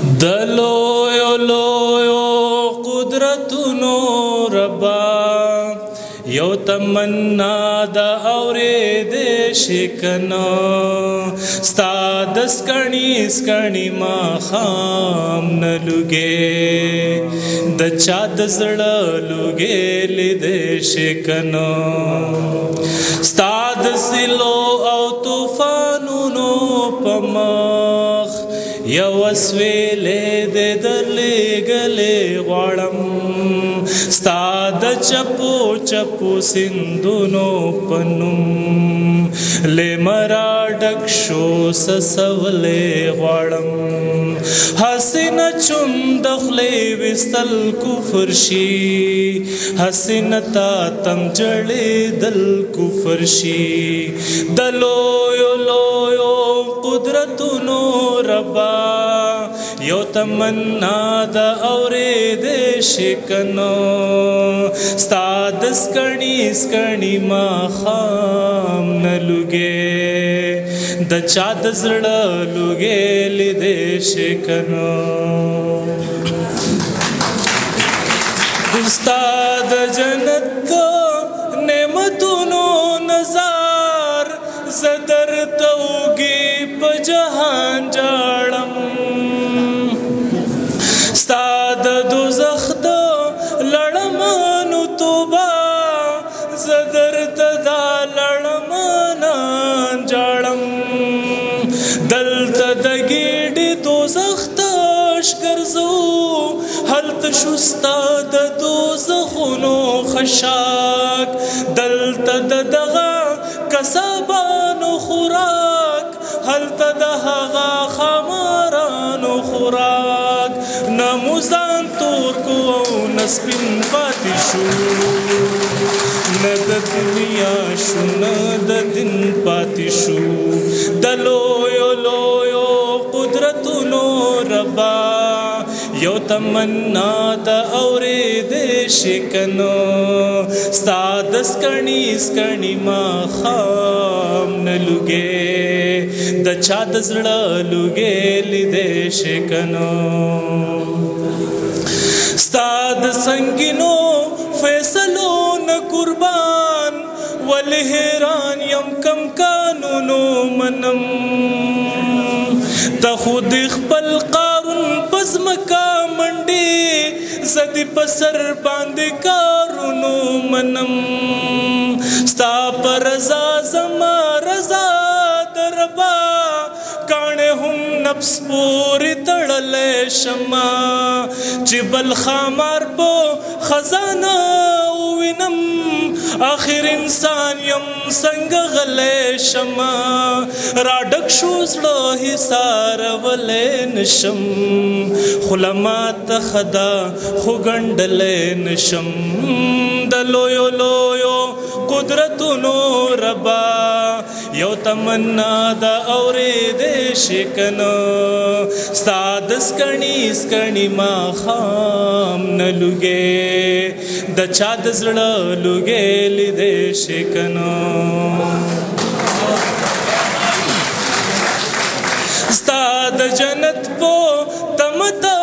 دلویو لویو قدرتونو ربا یو تمنا دا اوریدې شکنو ستا د سکڼي ما خام نه لوګې د چا د زړه لوګې لیدې شکنو ستا د سیلو او طوفانونو په مخ یو وسویلې دې درلېږلې غواړم ستا د چپو چپو سیندونو په نوم لیمرا ډک شو سسولې غواړم حسینه چون د خولې ویستل کفر شي حسینه تا تم جړېدل کفر شي د لویو لویو قدرتونو ربا یو تمنا د اورېدې شکنو ستا د سکڼي ما خام نه لوګې د چا د زړه لوګې لیدې شکنو ستا د جنت نعمتونو نظر زه درته وږي په جهان جاړم ستا د دوزخ د لړمانو توبه زه درته دا لړمانان جاړم دلته د ګېډې دوزخ تش ګرځو هلته شو ستا د دوزخونو خشاک دلته د دغه کسبانو خوراک هلته د هغه خمارانو خوراک نموزان تور کو او نسپین پاتې شو نه د دنیا شو نه د دین پاتې شو د لویو لویو قدرتونو ربا یو تمنا د اورېدې شکنو ستا د سکڼي ما خام نه لوګې د چا د زړه لوګې لیدې شکنو ستا د سنگینو فیصلو نه قربان ولې حیران یم کم قانونو منم ته خود خپل قارون پزمکا منډې زدي په سر باندې کارونو منم ستا پر رضا زما رضا دربا کاڼې هم نفس پورې تړلی شمه چې بل خامار په خزانه ووینم آخر انسان یم څنګه غلی شمه راډک شو زړه حصارولی نشم خوله ماته ښه ده خو ګنډلی نشم د لویو لویو قدرتونو ربا یو تمنا د اورېدې شکنو ستا د سکڼي ما خام نه لوګې د چا د زړه لوګې لیدې شکنو ستا د جنت په تمه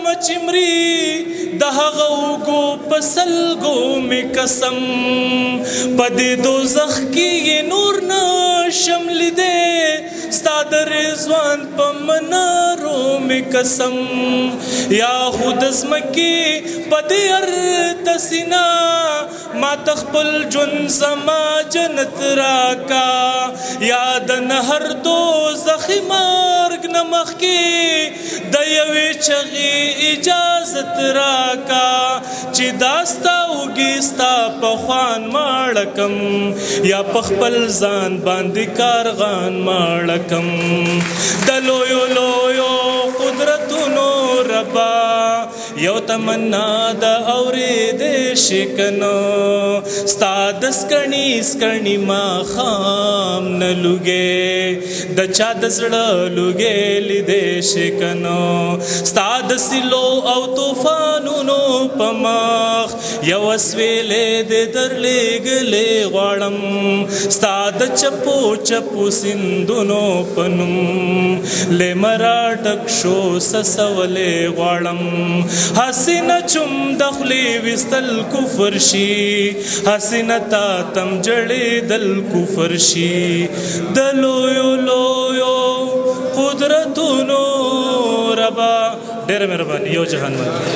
مچمري د هغه اوږو په سلګو مې قسم په دې دوزخ کې یې نور نه شم لیدی ستا د رضوان په منارو مې قسم یا خو د ځمکې په دې ارته سینه ماته خپل ژوند زما جنت راکا یا د نهر دوزخي مرګ نه مخکې د یوې چغې اجازت راکا چې دا ستا اوږې ستا په خوان ماړه کم یا په خپل ځان باندې کارغان ماړه کم د لویو لویو قدرتونو ربا یو تمنا د اورېدې شکنو ستا د سکڼي ما خام نه لوګې د چا د زړه لوګې لیدې شکنو ستا د سیلو او طوفانونو په مخ یو وسویلې دې درلېږلې غواړم ستا د چپو چپو سیندونو په نوم لیمرا ډک شو سسولې غواړم حسینه چوم د خولې وستل کفر شي حسینه تا تم جړېدل کفر شي د لویو لویو قدرتونو ربا ډېره مهرباني یو جهان مننه